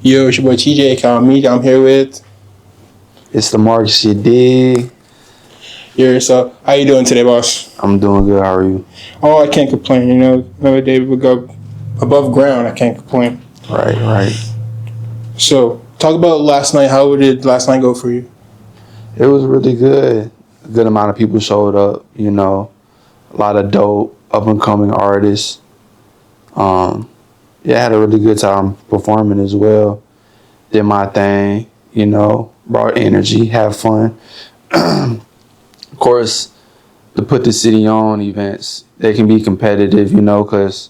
Yo, it's your boy TJ. Count me. I'm here with. It's Damarcus, you dig? Yeah, so how you doing today, boss? I'm doing good. How are you? Oh, I can't complain. You know, another day we go above ground. I can't complain. Right. So, talk about last night. How did last night go for you? It was really good. A good amount of people showed up, you know. A lot of dope, up-and-coming artists. Yeah, I had a really good time performing as well. Did my thing, you know, brought energy, have fun. Of course, to put the city on events, they can be competitive, you know, because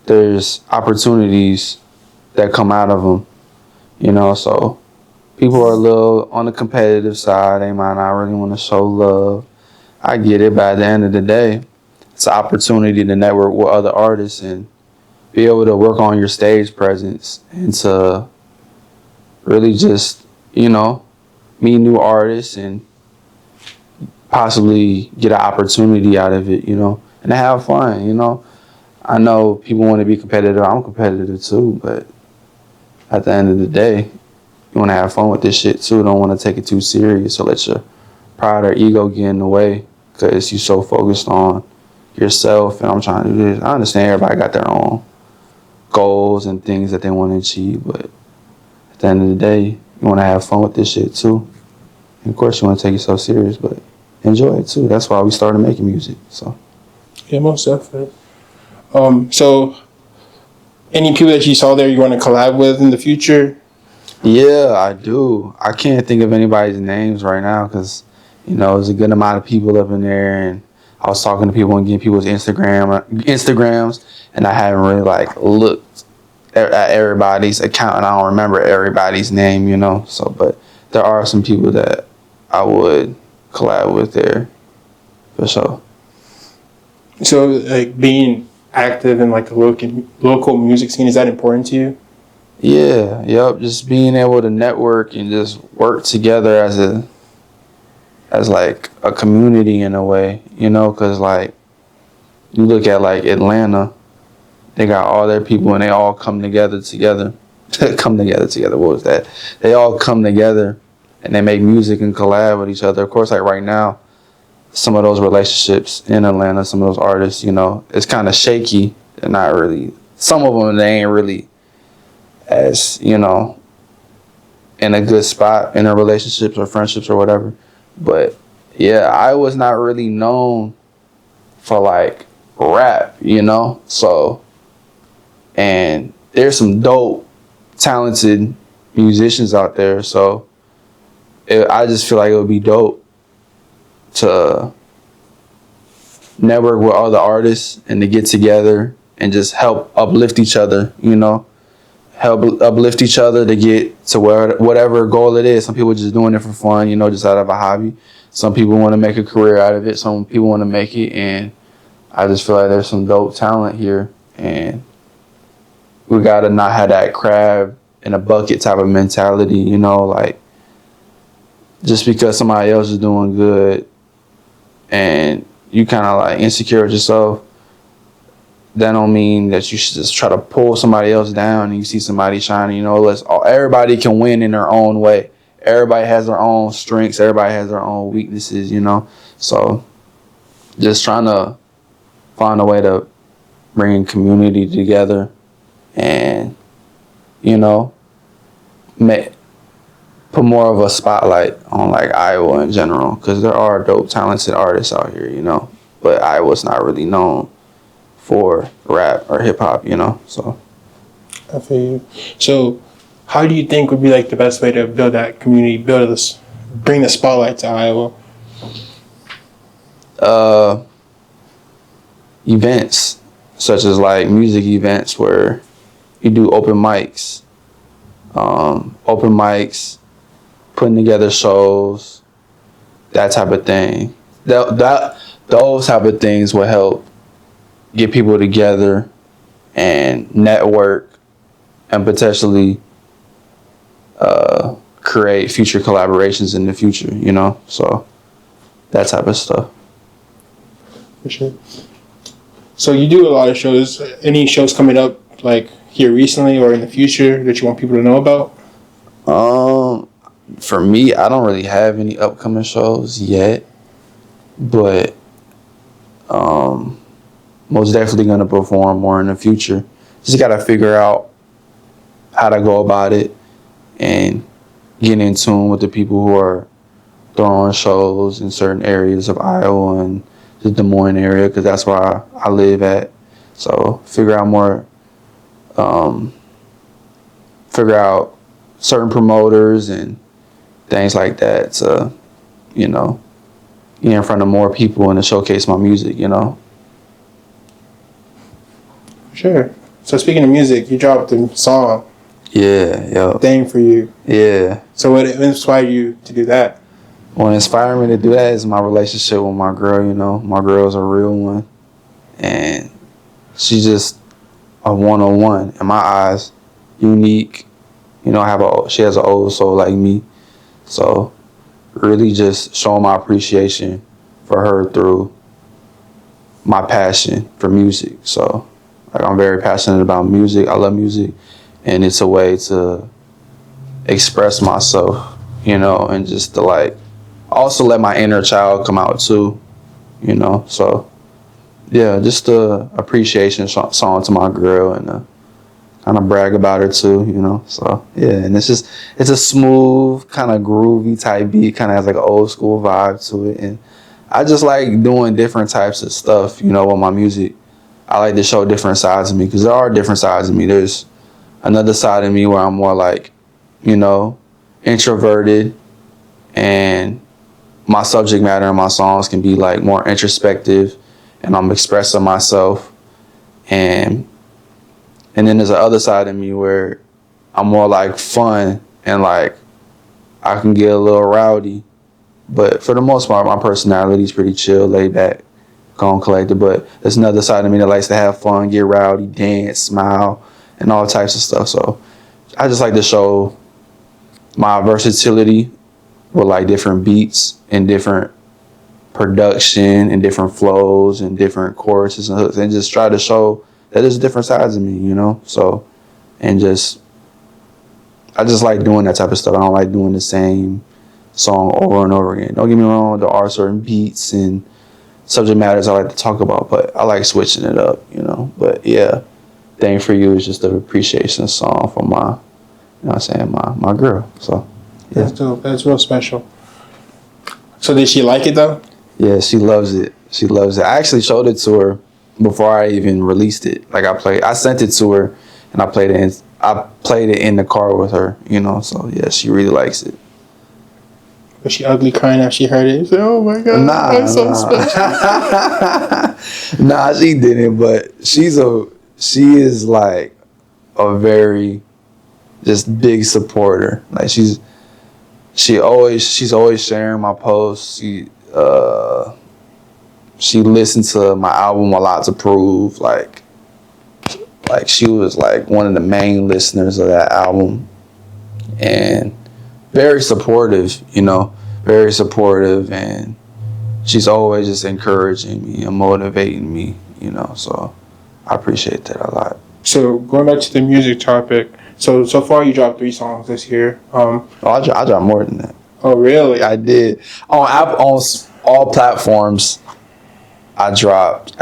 there's opportunities that come out of them, you know, so people are a little on the competitive side. They might not really want to show love. I get it, but at the end of the day, it's an opportunity to network with other artists and be able to work on your stage presence and to really just, you know, meet new artists and possibly get an opportunity out of it, you know, and to have fun, you know. I know people want to be competitive. I'm competitive too, but at the end of the day, you want to have fun with this shit too. Don't want to take it too serious or let your pride or ego get in the way because you're so focused on yourself and I'm trying to do this. I understand everybody got their own goals and things that they want to achieve, but at the end of the day, you want to have fun with this shit too. And of course, you want to take yourself serious, but enjoy it too. That's why we started making music. So Yeah, most definitely. So any people that you saw there you want to collab with in the future? yeah, I do. I can't think of anybody's names right now because, you know, there's a good amount of people up in there, and I was talking to people and getting people's Instagrams, and I haven't really like looked at everybody's account, and I don't remember everybody's name, you know. So, but there are some people that I would collab with there for sure. So, like being active in like the local music scene, is that important to you? Yeah, yep. Just being able to network and just work together as like a community in a way, you know, because like you look at like Atlanta, they got all their people and they all come together. Come together. What was that? They all come together and they make music and collab with each other. Of course, like right now, some of those relationships in Atlanta, some of those artists, you know, it's kind of shaky. They're not really. Some of them they ain't really as, you know, in a good spot in their relationships or friendships or whatever. But yeah, I was not really known for like rap, you know? So, and there's some dope, talented musicians out there. So I just feel like it would be dope to network with other artists and to get together and just help uplift each other, you know? Help uplift each other to get to whatever goal it is. Some people are just doing it for fun, you know, just out of a hobby. Some people want to make a career out of it. Some people want to make it, and I just feel like there's some dope talent here, and we gotta not have that crab in a bucket type of mentality, you know, like just because somebody else is doing good and you kind of like insecure with yourself, that don't mean that you should just try to pull somebody else down and you see somebody shining. You know, everybody can win in their own way. Everybody has their own strengths. Everybody has their own weaknesses, you know. So just trying to find a way to bring community together and, you know, put more of a spotlight on like Iowa in general, because there are dope, talented artists out here, you know, but Iowa's not really known for rap or hip hop, you know. So I feel you. So, how do you think would be like the best way to build that community, bring the spotlight to Iowa? Events such as like music events where you do open mics, putting together shows, that type of thing. Those type of things will help get people together and network and potentially create future collaborations in the future, you know? So that type of stuff. For sure. So you do a lot of shows. Any shows coming up like here recently or in the future that you want people to know about? For me, I don't really have any upcoming shows yet, but most definitely gonna perform more in the future. Just gotta figure out how to go about it and get in tune with the people who are throwing shows in certain areas of Iowa and the Des Moines area, because that's where I live at. So figure out certain promoters and things like that to, you know, get in front of more people and to showcase my music, you know. Sure. So speaking of music, you dropped a song. Yeah. Thing for you. Yeah. So what inspired you to do that? What inspired me to do that is my relationship with my girl, you know. My girl's a real one. And she's just a one-on-one, in my eyes, unique. You know, she has an old soul like me. So really just showing my appreciation for her through my passion for music. So like, I'm very passionate about music. I love music. And it's a way to express myself, you know, and just to like also let my inner child come out too, you know. So yeah, just a appreciation song to my girl and kind of brag about her too, you know. So yeah, and it's a smooth, kind of groovy type beat, kind of has like an old school vibe to it. And I just like doing different types of stuff, you know, with my music. I like to show different sides of me because there are different sides of me. There's another side of me where I'm more like, you know, introverted, and my subject matter in my songs can be like more introspective, and I'm expressing myself. And then there's the other side of me where I'm more like fun and like I can get a little rowdy. But for the most part, my personality is pretty chill, laid back, calm, collected. But there's another side of me that likes to have fun, get rowdy, dance, smile, and all types of stuff. So I just like to show my versatility with like different beats and different production and different flows and different choruses and hooks, and just try to show that there's different sides of me, you know. So I just like doing that type of stuff. I don't like doing the same song over and over again. Don't get me wrong, there are certain beats and subject matters I like to talk about, but I like switching it up, you know. But yeah, Thing for You is just an appreciation song for my, you know what I'm saying, my girl. So yeah. That's dope. That's real special. So did she like it though? Yeah, she loves it. She loves it. I actually showed it to her before I even released it. Like I sent it to her and I played it in the car with her, you know. So yeah, she really likes it. Was she ugly crying after she heard it? She said, "Oh my God, I'm so special." Nah, she didn't. But she is like a very just big supporter. Like she's always sharing my posts. She listened to my album A Lot to Prove. Like she was like one of the main listeners of that album, and very supportive, you know, very supportive, and she's always just encouraging me and motivating me, you know. So I appreciate that a lot. So going back to the music topic, so far you dropped 3 songs this year. I dropped more than that. Oh really? I did on all platforms. I dropped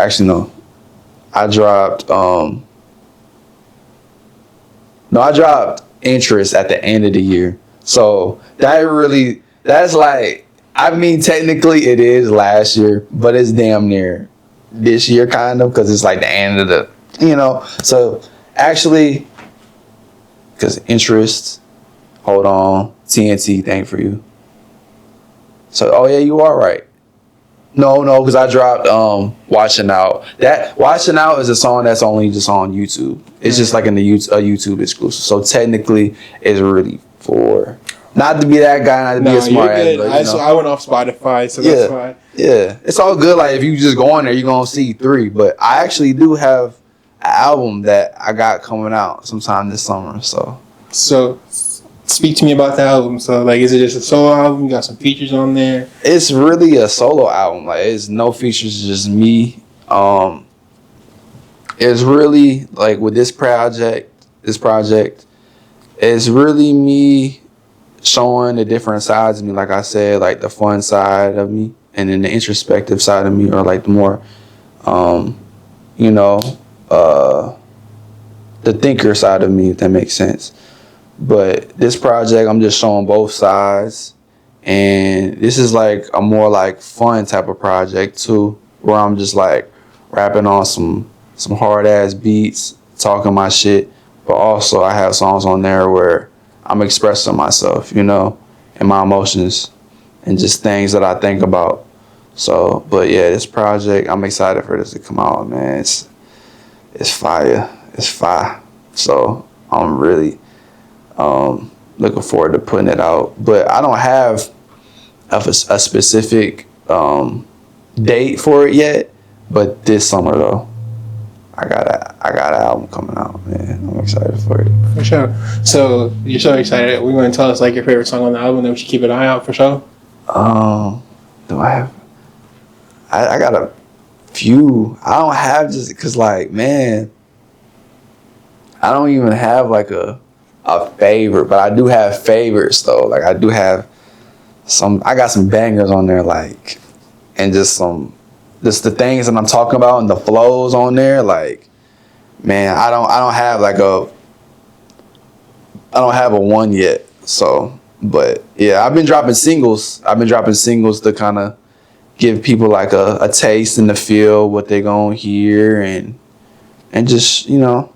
Interest at the end of the year. So that's like, I mean, technically it is last year, but it's damn near this year kind of, because it's like the end of the, you know. So actually, because Interest, Hold On, TNT, Thank For You. So, oh yeah, you are right. No, because I dropped Watching Out. That Watching Out is a song that's only just on YouTube. It's just like a YouTube exclusive. So technically, it's really for, not to be that guy, not to be a smart ass. But, so I went off Spotify, so that's why. Yeah, it's all good. Like if you just go on there, you're gonna see 3. But I actually do have an album that I got coming out sometime this summer. So speak to me about the album. So, like, is it just a solo album? You got some features on there? It's really a solo album. Like, it's no features, just me. It's really, like, with this project, this project, it's really me showing the different sides of me. Like I said, like the fun side of me, and then the introspective side of me, or like the more, you know, the thinker side of me, if that makes sense. But this project, I'm just showing both sides. And this is like a more like fun type of project too, where I'm just like rapping on some hard ass beats, talking my shit. But also I have songs on there where I'm expressing myself, you know, and my emotions and just things that I think about. So, but yeah, this project, I'm excited for this to come out, man. It's fire. It's fire. So I'm really looking forward to putting it out. But I don't have a specific date for it yet. But this summer though, I got an album coming out, man. I'm excited for it. For sure. So you're so excited. We're going to tell us like your favorite song on the album, then we should keep an eye out for sure. Do I have? I got a few. I don't have just because like, man, I don't even have like a favorite, but I do have favorites though. Like I do have I got some bangers on there, like, and just the things that I'm talking about and the flows on there, like, man, I don't have like I don't have a one yet. So, but yeah, I've been dropping singles to kind of give people like a taste and the feel what they're gonna hear, and just, you know,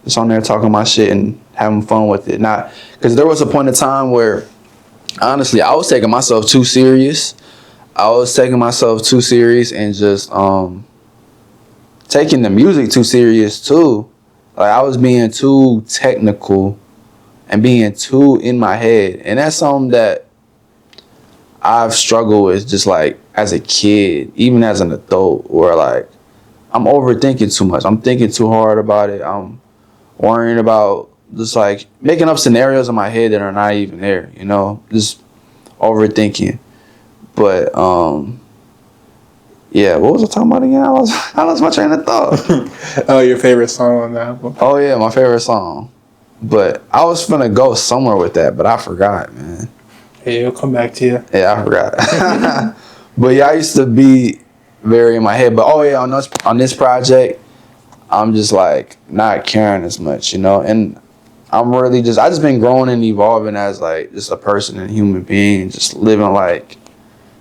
just on there talking my shit and having fun with it. Not because there was a point in time where honestly I was taking myself too serious. And just taking the music too serious too. Like I was being too technical and being too in my head. And that's something that I've struggled with just like as a kid, even as an adult, where like I'm overthinking too much. I'm thinking too hard about it. I'm worrying about just like making up scenarios in my head that are not even there, you know, just overthinking. But yeah, what was I talking about again? I lost my train of thought. Oh, your favorite song on the album? Oh yeah, my favorite song. But I was finna go somewhere with that, but I forgot, man. Hey, it'll come back to you. Yeah, I forgot. But yeah, I used to be very in my head. But oh yeah, on this project, I'm just like not caring as much, you know. And I'm really I just been growing and evolving as like just a person and human being, just living like,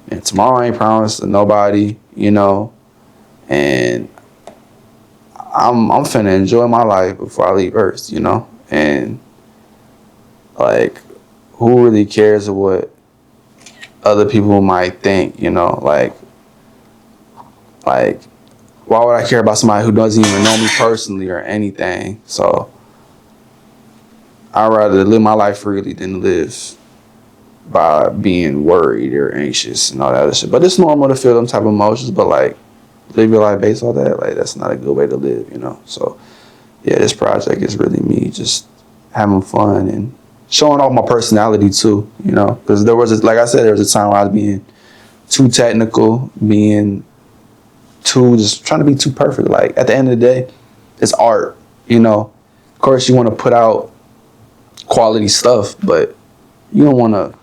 and tomorrow ain't promised to nobody, you know. And I'm finna enjoy my life before I leave Earth, you know. And like, who really cares what other people might think, you know? Like, why would I care about somebody who doesn't even know me personally or anything? So I'd rather live my life freely than live by being worried or anxious and all that other shit. But it's normal to feel them type of emotions, but like, live your life based on that, like, that's not a good way to live, you know? So yeah, this project is really me just having fun and showing off my personality too, you know? Because like I said, there was a time where I was being too technical, being too, just trying to be too perfect. Like, at the end of the day, it's art, you know? Of course, you want to put out quality stuff, but you don't want to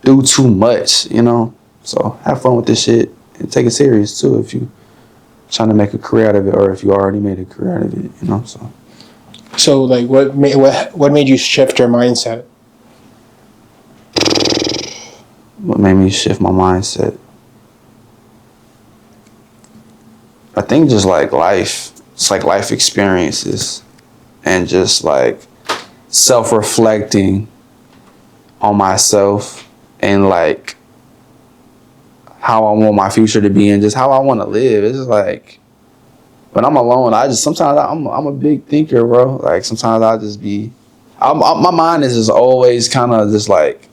do too much, you know? So have fun with this shit and take it serious too if you trying to make a career out of it, or if you already made a career out of it, you know? So like what made you shift your mindset? What made me shift my mindset? I think just like life. It's like life experiences and just like self-reflecting on myself and like how I want my future to be and just how I want to live. It's just like when I'm alone, sometimes I'm a big thinker, bro. Like sometimes I'll just be, my mind is just always kind of just like,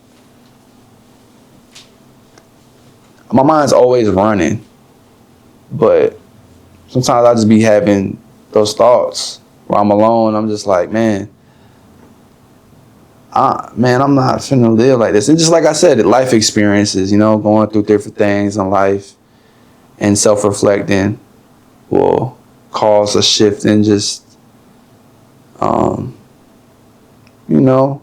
my mind's always running, but sometimes I just be having those thoughts where I'm alone. I'm just like, man, I'm not finna live like this. And just like I said, life experiences, you know, going through different things in life and self-reflecting will cause a shift in just You know,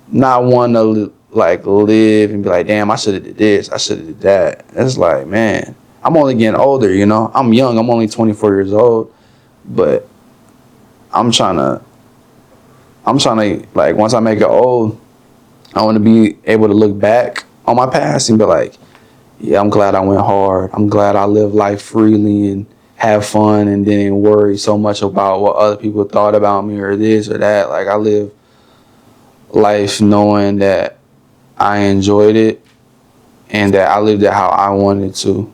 not want to like live and be like, damn, I should have did this, I should have did that. It's like, man, I'm only getting older, you know. I'm young, I'm only 24 years old, but I'm trying to like, once I make it old, I want to be able to look back on my past and be like, yeah, I'm glad I went hard. I'm glad I lived life freely and have fun and didn't worry so much about what other people thought about me or this or that. Like, I live life knowing that I enjoyed it and that I lived it how I wanted to,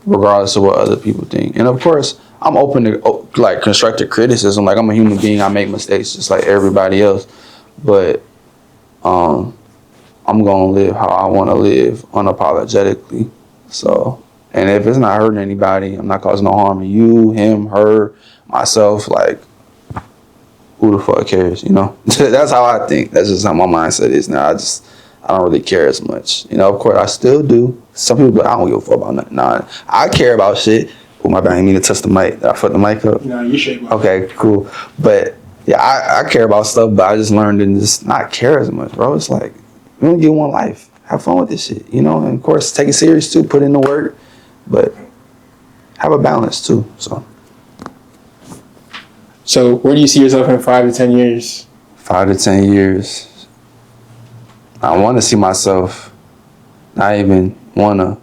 regardless of what other people think. And of course, I'm open to like constructive criticism. Like, I'm a human being. I make mistakes just like everybody else. But I'm gonna live how I want to live unapologetically. So, and if it's not hurting anybody, I'm not causing no harm to you, him, her, myself. Like, who the fuck cares? You know, that's how I think. That's just how my mindset is now. I don't really care as much. You know, of course, I still do. Some people be like, I don't give a fuck about nothing. Nah, I care about shit. Oh, my bad. I didn't mean to touch the mic. Did I fuck the mic up? No, you should. Okay, cool. But yeah, I care about stuff, but I just learned to just not care as much, bro. It's like, we only get one life. Have fun with this shit, you know? And of course, take it serious too, put in the work, but have a balance too, so. So where do you see yourself in 5 to 10 years? 5 to 10 years. I want to see myself, not even want to.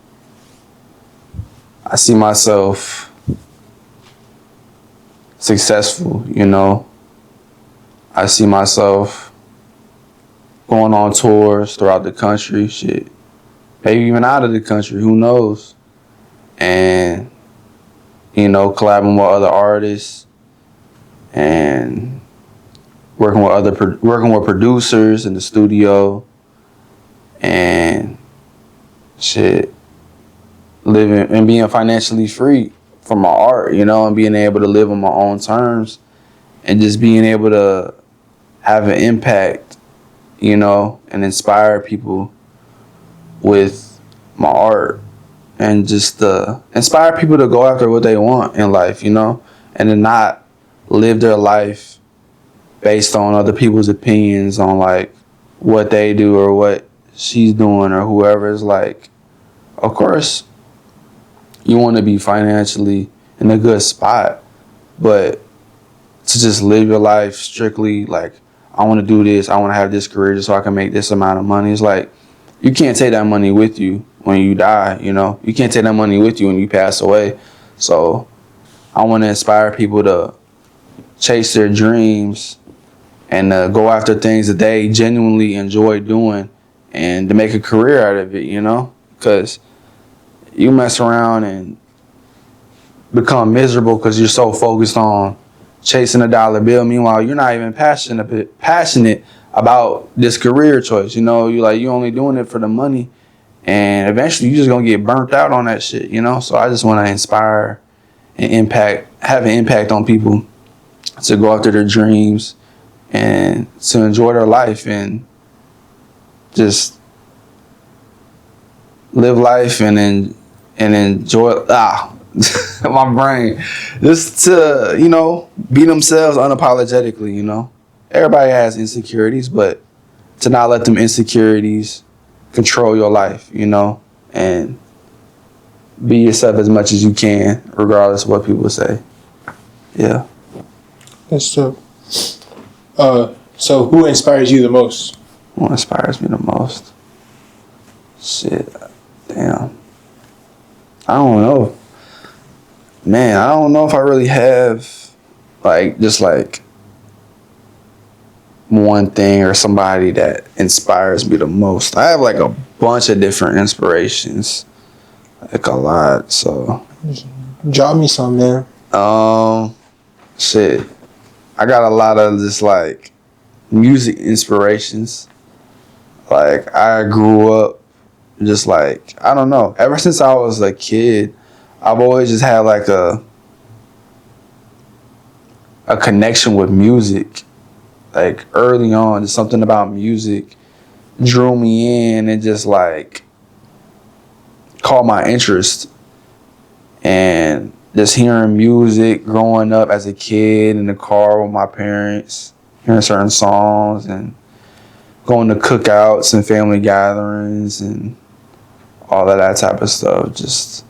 I see myself successful, you know? I see myself going on tours throughout the country, shit. Maybe even out of the country, who knows? And, you know, collabing with other artists and working with producers in the studio and shit, living and being financially free from my art, you know, and being able to live on my own terms and just being able to have an impact, you know, and inspire people with my art and just inspire people to go after what they want in life, you know, and to not live their life based on other people's opinions on like what they do or what she's doing or whoever. Is like, of course, you want to be financially in a good spot, but to just live your life strictly like, I want to do this, I want to have this career just so I can make this amount of money. It's like, you can't take that money with you when you die, you know? You can't take that money with you when you pass away. So I want to inspire people to chase their dreams and go after things that they genuinely enjoy doing and to make a career out of it, you know? Because you mess around and become miserable because you're so focused on chasing a dollar bill. Meanwhile, you're not even passionate about this career choice. You know, you only doing it for the money, and eventually you're just gonna get burnt out on that shit. You know, so I just want to inspire and have an impact on people to go after their dreams and to enjoy their life and just live life and enjoy. My brain, just to, you know, be themselves unapologetically, you know. Everybody has insecurities, but to not let them insecurities control your life, you know, and be yourself as much as you can, regardless of what people say. Yeah. That's true. So who inspires you the most? What inspires me the most? Shit. Damn. I don't know. Man, I don't know if I really have, like, just like one thing or somebody that inspires me the most. I have like a bunch of different inspirations, like a lot. So, Drop me some, man. Shit, I got a lot of just like music inspirations. Like, I grew up just like, I don't know, ever since I was a kid, I've always just had like a connection with music. Like, early on, just something about music drew me in and just like caught my interest. And just hearing music growing up as a kid in the car with my parents, hearing certain songs and going to cookouts and family gatherings and all of that type of stuff just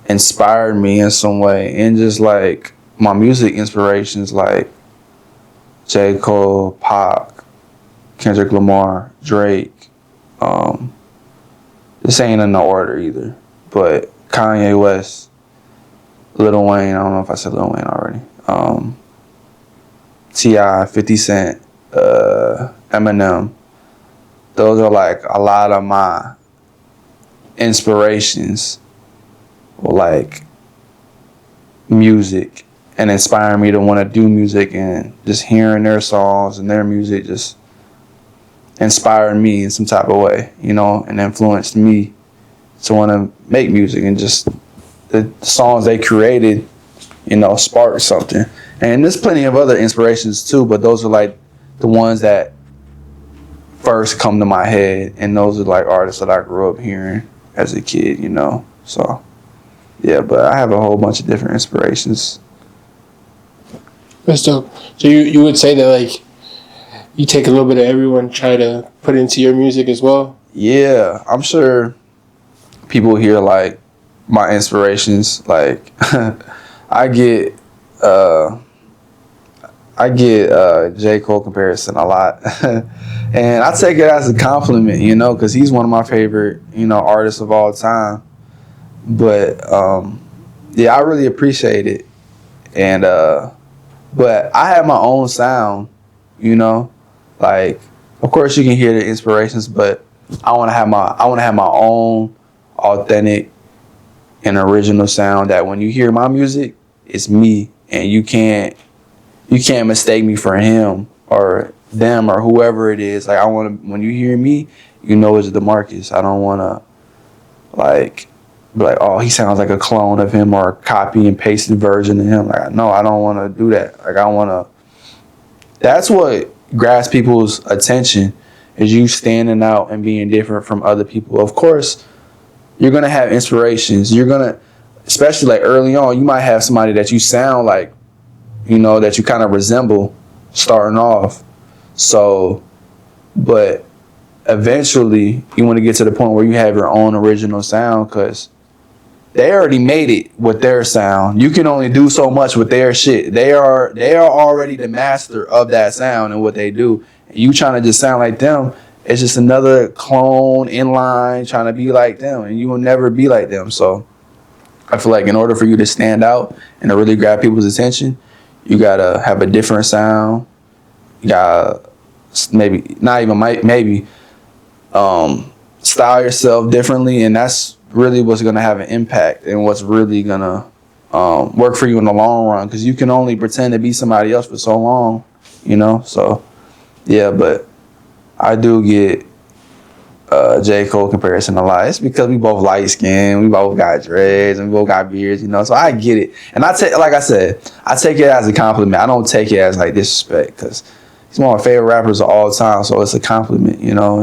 inspired me in some way. And just like my music inspirations like J. Cole, Pac, Kendrick Lamar, Drake. This ain't in no order either, but Kanye West, Lil Wayne. I don't know if I said Lil Wayne already. T.I., 50 Cent, Eminem. Those are like a lot of my inspirations, like music, and inspiring me to want to do music, and just hearing their songs and their music just inspired me in some type of way, you know, and influenced me to want to make music. And just the songs they created, you know, sparked something. And there's plenty of other inspirations too, but those are like the ones that first come to my head, and those are like artists that I grew up hearing as a kid, you know. So yeah, but I have a whole bunch of different inspirations. That's dope. So you would say that like you take a little bit of everyone, try to put it into your music as well? Yeah, I'm sure people hear like my inspirations. Like I get J. Cole comparison a lot. And I take it as a compliment, you know, because he's one of my favorite, you know, artists of all time. But yeah, I really appreciate it. And but I have my own sound, you know. Like, of course you can hear the inspirations, but I want to have my own authentic and original sound that when you hear my music, it's me, and you can't mistake me for him or them or whoever it is. Like, I want to, when you hear me, you know it's Damarcus. I don't want to like be like, oh, he sounds like a clone of him or a copy and pasted version of him. Like, no, I don't want to do that. Like, I want to. That's what grabs people's attention, is you standing out and being different from other people. Of course, you're gonna have inspirations. You're gonna, especially like early on, you might have somebody that you sound like, you know, that you kind of resemble starting off. So, but eventually you want to get to the point where you have your own original sound, because they already made it with their sound. You can only do so much with their shit. They are already the master of that sound and what they do. And you trying to just sound like them, it's just another clone in line trying to be like them, and you will never be like them. So I feel like in order for you to stand out and to really grab people's attention, you gotta have a different sound. You gotta style yourself differently, and that's really what's gonna have an impact and what's really gonna work for you in the long run. Because you can only pretend to be somebody else for so long, you know. So yeah, but I do get J. Cole comparison a lot. It's because we both light skinned, we both got dreads, and we both got beards, you know. So I get it, and I take it as a compliment. I don't take it as like disrespect, because he's one of my favorite rappers of all time. So it's a compliment, you know.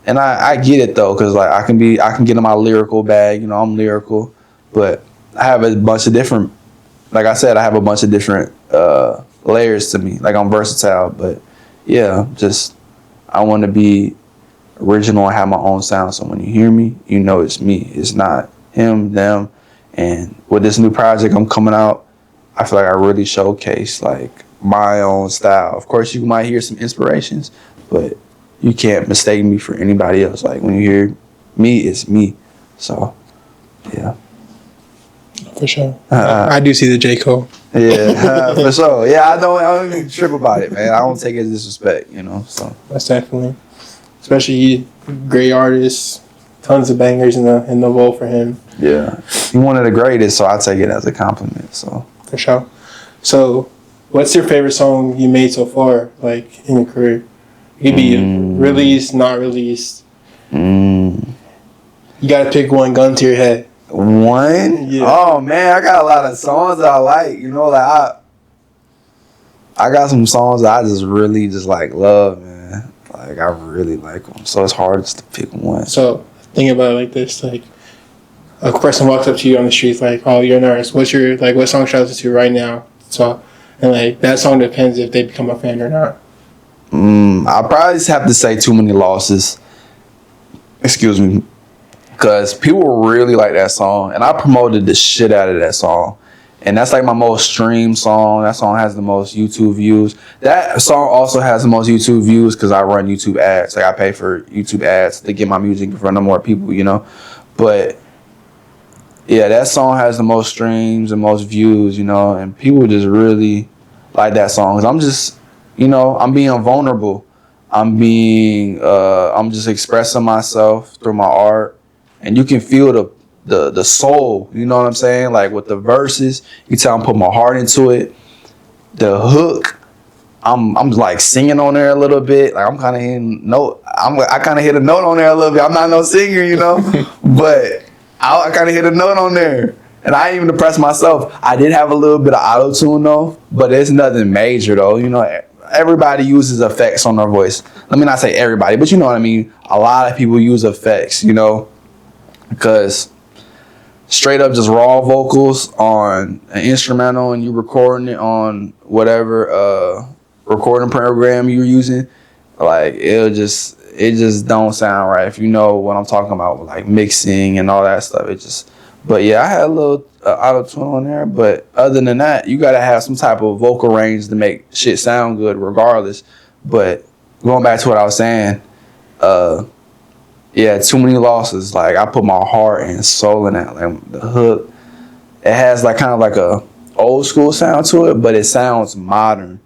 And I get it though, because like I can get in my lyrical bag, you know. I'm lyrical, but I have a bunch of different, like I said, I have a bunch of different layers to me. Like, I'm versatile, but yeah, just I want to be original and have my own sound. So when you hear me, you know it's me. It's not him, them. And with this new project I'm coming out, I feel like I really showcase like my own style. Of course, you might hear some inspirations, but you can't mistake me for anybody else. Like, when you hear me, it's me. So yeah. For sure. I do see the J. Cole. Yeah, for sure. Yeah, I don't even trip about it, man. I don't take it as disrespect, you know. So that's definitely, especially great artist, tons of bangers in the vault for him. Yeah, he one of the greatest, so I take it as a compliment. So for sure. So, what's your favorite song you made so far, like in your career? It could be released, not released. You gotta pick one, gun to your head. One? Yeah. Oh man, I got a lot of songs that I like. You know, like I got some songs that I just really just like love, man. Like, I really like them, so it's hard just to pick one. So think about it like this: like, a person walks up to you on the street like, oh, you're an artist. What's your like? What song should I listen to right now? So, and like that song depends if they become a fan or not. I'll probably just have to say Too Many Losses. Excuse me. Because people really like that song. And I promoted the shit out of that song. And that's like my most streamed song. That song has the most YouTube views. That song also has the most YouTube views because I run YouTube ads. Like I pay for YouTube ads to get my music in front of more people, you know. But yeah, that song has the most streams and most views, you know. And people just really like that song. Cause I'm just, you know, I'm being vulnerable. I'm just expressing myself through my art. And you can feel the soul, you know what I'm saying? Like with the verses, you tell I'm put my heart into it. The hook, I'm like singing on there a little bit. Like I'm kind of hitting note. I kind of hit a note on there a little bit. I'm not no singer, you know, but I kind of hit a note on there. And I ain't even impressed myself. I did have a little bit of auto tune though, but it's nothing major though. You know, everybody uses effects on their voice. Let me not say everybody, but you know what I mean. A lot of people use effects, you know, because straight up just raw vocals on an instrumental and you recording it on whatever recording program you're using, like it just don't sound right. If you know what I'm talking about, like mixing and all that stuff, but yeah, I had a little auto tune on there, but other than that, you gotta have some type of vocal range to make shit sound good regardless. But going back to what I was saying, yeah, Too Many Losses. Like I put my heart and soul in that. Like the hook, it has like kind of like a old school sound to it, but it sounds modern.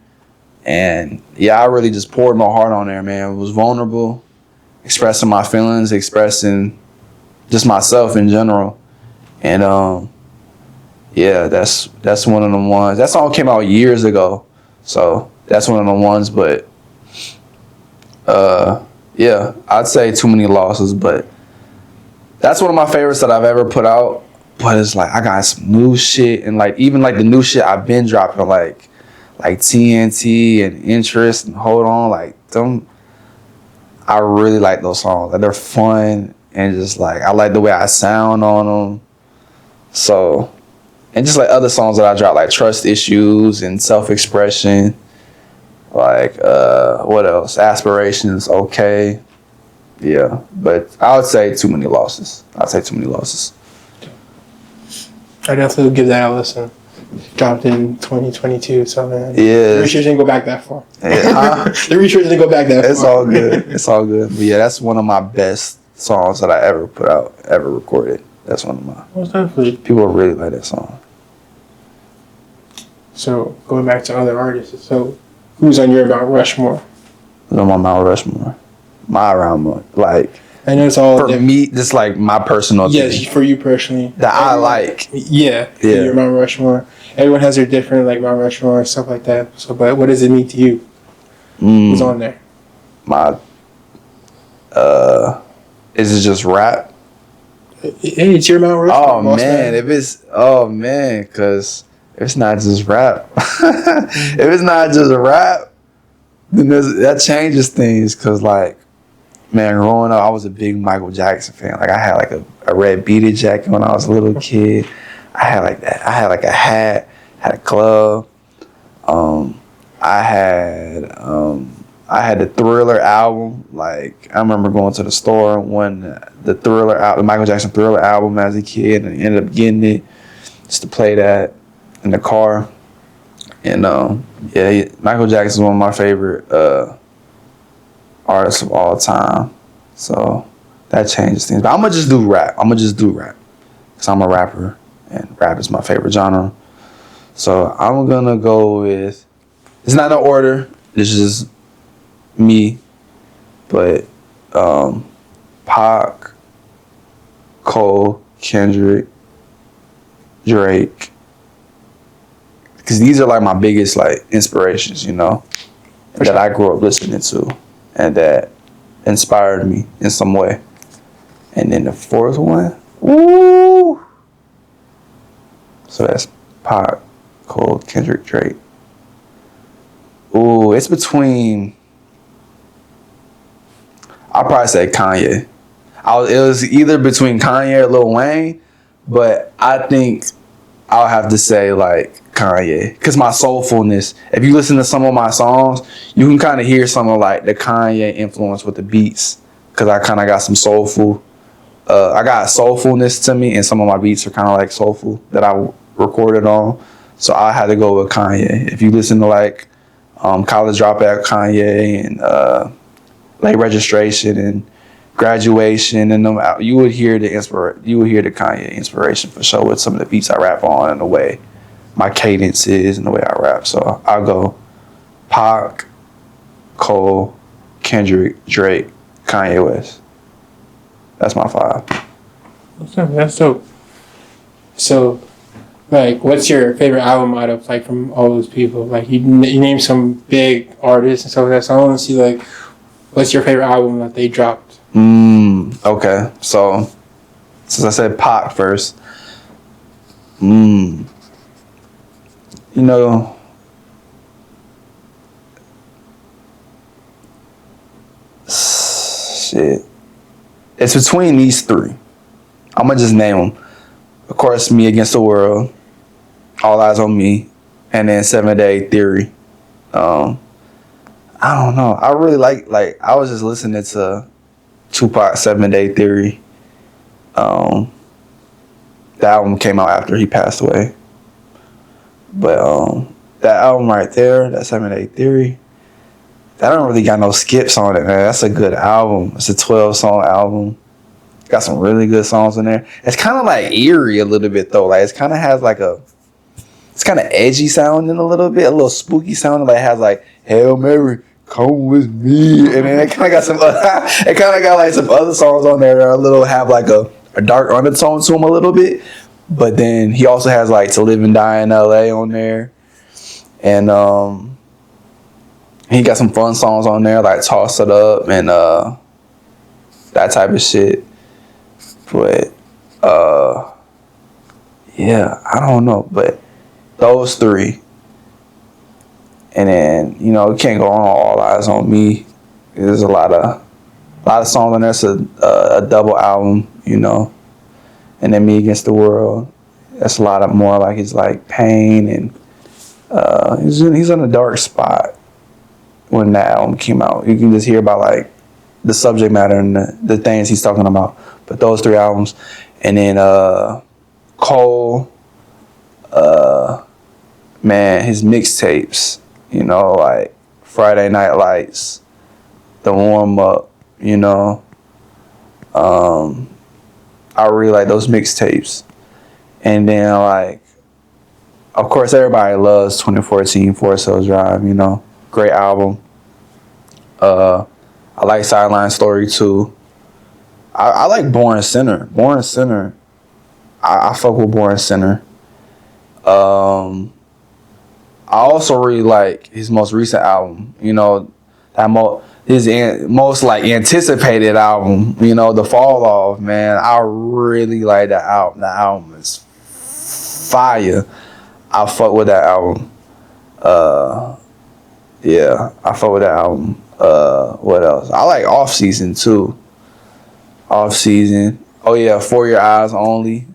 And yeah, I really just poured my heart on there, man. It was vulnerable, expressing my feelings, expressing just myself in general. And yeah, that's one of the ones. That song came out years ago, so that's one of the ones. But yeah, I'd say Too Many Losses, but that's one of my favorites that I've ever put out. But it's like I got some new shit, and like even like the new shit I've been dropping, like TNT and Interest and Hold On, like them. I really like those songs. Like they're fun and just like I like the way I sound on them. So, and just like other songs that I dropped, like Trust Issues and Self Expression. Like, what else? Aspirations, okay. Yeah, but I would say Too Many Losses. I'd say Too Many Losses. I definitely would give that a listen. Dropped in 2022, so man. Yeah. The research didn't go back that far. Yeah. The research didn't go back that far. It's all good. It's all good. But yeah, that's one of my best songs that I ever put out, ever recorded. That's one of my. Most definitely. People really like that song. So, going back to other artists, so who's on your Mount Rushmore? Who's on my Mount Rushmore? My Rushmore. Like, I know it's all for me, just like my personal yes, thing. for you personally. That I like. Yeah. Yeah. Your Mount Rushmore. Everyone has their different like Mount Rushmore and stuff like that. So, but what does it mean to you? Who's on there? My, is it just rap? Hey, it's your Mount Rushmore. Because if it's not just rap, if it's not just rap, then that changes things. Because like, man, growing up, I was a big Michael Jackson fan. Like I had like a red beaded jacket when I was a little kid. I had like that. I had like a hat, had a club. I had the Thriller album. Like I remember going to the store when the Thriller album, the Michael Jackson Thriller album as a kid, and ended up getting it just to play that in the car. And yeah, Michael Jackson's one of my favorite artists of all time. So that changes things. But I'm gonna just do rap. Cause I'm a rapper, and rap is my favorite genre. So I'm gonna go with. It's not in order. This is just me, but Pac, Cole, Kendrick, Drake, because these are like my biggest like inspirations, you know, that I grew up listening to, and that inspired me in some way. And then the fourth one, woo! So that's Pac, Cole, Kendrick, Drake. Ooh, it's between. I'll probably say Kanye. It was either between Kanye or Lil Wayne, But I think I'll have to say like Kanye, because my soulfulness. If you listen to some of my songs, you can kind of hear some of like the Kanye influence with the beats, because I kind of got some soulful. I got soulfulness to me, and some of my beats are kind of like soulful that I recorded on. So I had to go with Kanye. If you listen to like College Dropout Kanye and Late Registration and Graduation and them, you would hear the Kanye inspiration for sure with some of the beats I rap on and the way my cadence is and the way I rap. So I'll go Pac, Cole, Kendrick, Drake, Kanye West. That's my 5. That's dope. So, like, what's your favorite album out of, like, from all those people? Like, you name some big artists and stuff like that. So I want to see, like, what's your favorite album that they dropped? Okay. So, since I said Pac first, you know, shit. It's between these 3. I'm going to just name them. Of course, Me Against the World, All Eyes on Me, and then 7 Day Theory. I don't know. I really like I was just listening to Tupac 7 Day Theory. The album came out after he passed away. But that album right there, that 7 Day Theory, that don't really got no skips on it, man. That's a good album. It's a 12-song album. Got some really good songs in there. It's kind of like eerie a little bit though. Like it kind of has like it's kind of edgy sounding a little bit, a little spooky sounding. Like it has like Hail Mary, come with me, and then it kind of got some. It kind of got like some other songs on there that are a little have like a dark undertone to them a little bit. But then he also has like To Live and Die in L.A. on there, and he got some fun songs on there like Toss It Up and that type of shit. But yeah, I don't know. But those 3. And then, you know, you can't go on All Eyes on Me. There's a lot of songs on there. It's a double album, you know. And then Me Against the World. That's a lot of more like his like pain, and he's in a dark spot when that album came out. You can just hear about like the subject matter and the things he's talking about. But those 3 albums. And then Cole, man, his mixtapes, you know, like Friday Night Lights, The Warm Up, you know. I really like those mixtapes. And then like, of course, everybody loves 2014 Forest Hills Drive, you know. Great album. I like Sideline Story too. I like Born Sinner. Born Sinner. I fuck with Born Sinner. I also really like his most recent album. You know, his most like anticipated album. You know, The Fall Off. Man, I really like that album. The album is fire. I fuck with that album. Yeah, I fuck with that album. What else? I like Off Season too. Off Season. Oh yeah, For Your Eyes Only.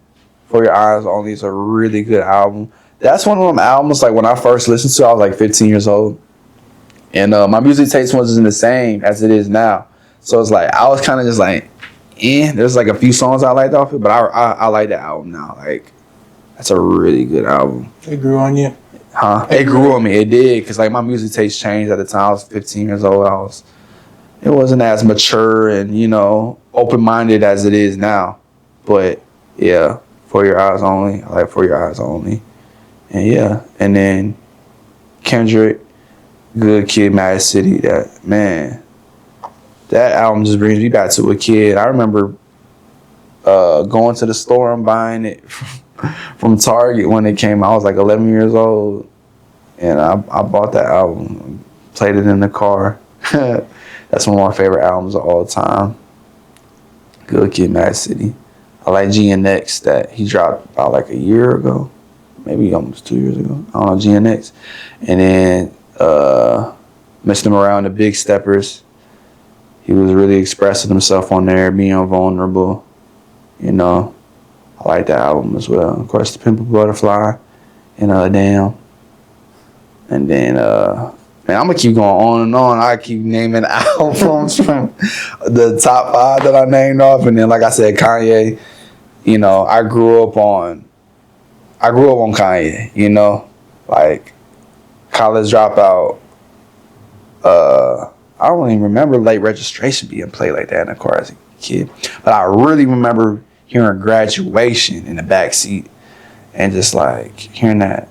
For Your Eyes Only is a really good album. That's one of them albums like when I first listened to it, I was like 15 years old. And my music taste wasn't the same as it is now. So it's like I was kind of just like, there's like a few songs I liked off it, but I like that album now. Like that's a really good album. It grew on you? Huh? It grew on me. It did, because like my music taste changed at the time. I was 15 years old. It wasn't as mature and, you know, open-minded as it is now. But yeah, For Your Eyes Only. I like For Your Eyes Only. And yeah, and then Kendrick, Good Kid, Mad City. That album just brings me back to a kid. I remember going to the store and buying it from Target when it came out. I was like 11 years old, and I bought that album, played it in the car. That's one of my favorite albums of all time. Good Kid, Mad City. I like GNX that he dropped about like a year ago, maybe almost 2 years ago. I don't know, GNX. And then Mr. Morale and the Big Steppers. He was really expressing himself on there, being vulnerable, you know. I like that album as well. Of course, The Pimple Butterfly and Damn. And then man, I'm gonna keep going on and on. I keep naming albums from the top 5 that I named off, and then like I said, Kanye. You know, I grew up on Kanye. You know, like College Dropout. I don't even remember Late Registration being played like that in the car as a kid, but I really remember hearing Graduation in the backseat and just like hearing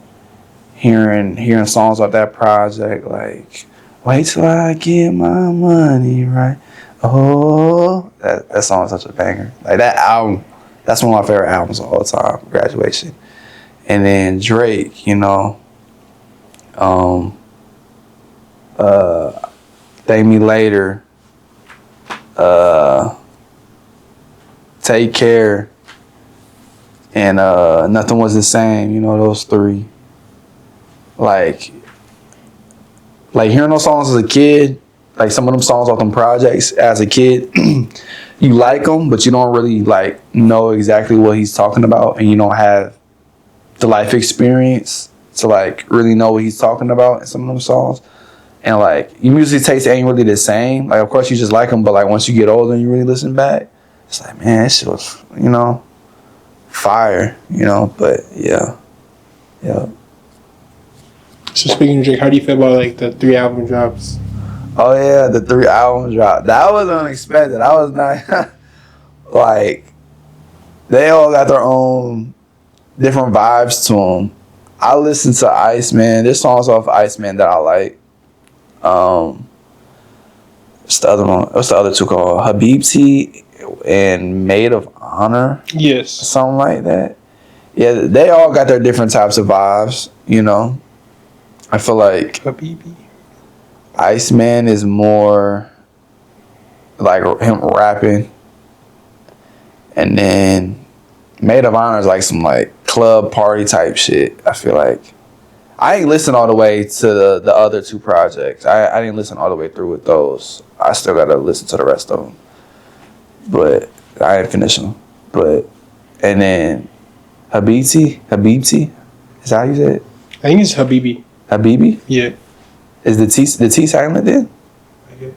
songs off that project, like Wait Till I Get My Money Right. Oh, that song is such a banger. Like that album, that's one of my favorite albums of all time, Graduation. And then Drake, you know, Thank Me Later, Take Care, and Nothing Was the Same. You know, those 3. Like hearing those songs as a kid, like some of them songs off them projects as a kid, you like them, but you don't really like know exactly what he's talking about, and you don't have the life experience to like really know what he's talking about in some of them songs. And like your music taste ain't really the same. Like of course you just like them, but like once you get older and you really listen back, it's like, man, this shit was, you know, fire, you know. But yeah. So speaking of Drake, how do you feel about like the 3 album drops? Oh yeah, the 3 album drop. That was unexpected. I was not like, they all got their own different vibes to them. I listened to Iceman. There's songs off Iceman that I like. What's the other one? What's the other 2 called? Habibti and Maid of Honor. Yes. Something like that. Yeah, they all got their different types of vibes, you know. I feel like Habibi. Iceman is more like him rapping. And then Maid of Honor is like some like club party type shit. I feel like I ain't listened all the way to the other 2 projects. I didn't listen all the way through with those. I still gotta listen to the rest of them. But I ain't finished them. But and then Habibti, is that how you say it? I think it's Habibi. Habibi? Yeah. Is the T silent then? Okay.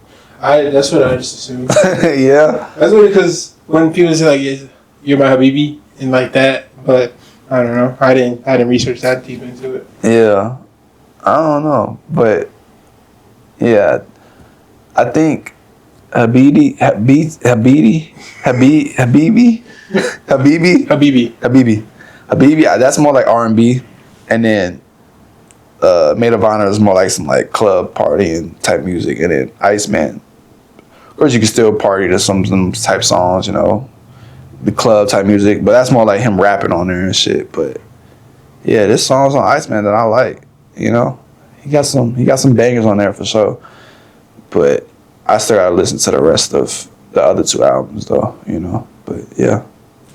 That's what I just assumed. Yeah. That's what, because when people say like you're my Habibi and like that, but I don't know. I didn't research that deep into it. Yeah. I don't know. But yeah. I think Habibi. That's more like R&B, and then Maid of Honor is more like some like club partying type music, and then Iceman. Of course, you can still party to some type songs, you know, the club type music, but that's more like him rapping on there and shit. But yeah, this song's on Iceman that I like. You know, he got some bangers on there for sure. But I still gotta listen to the rest of the other 2 albums though, you know. But yeah.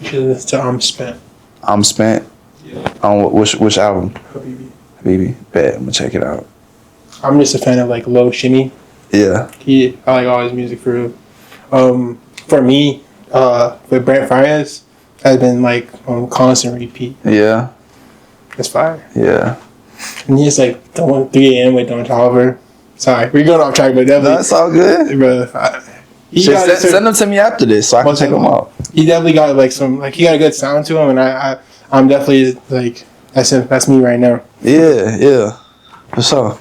You should listen to I'm Spent. I'm Spent. Yeah. On which album? Habibi. Bet. I'm gonna check it out. I'm just a fan of like Low Shimmy. Yeah. I like all his music for real. For me, with Brent Faiyaz, has been like on constant repeat. Yeah. It's fire. Yeah. And he's like the one 3 a.m. with Don Toliver. Sorry, we're going off track, but definitely. That's all good. Bro, send them to me after this so I can check them out. He definitely got like he got a good sound to him, and I'm definitely like that's me right now. Yeah. For sure.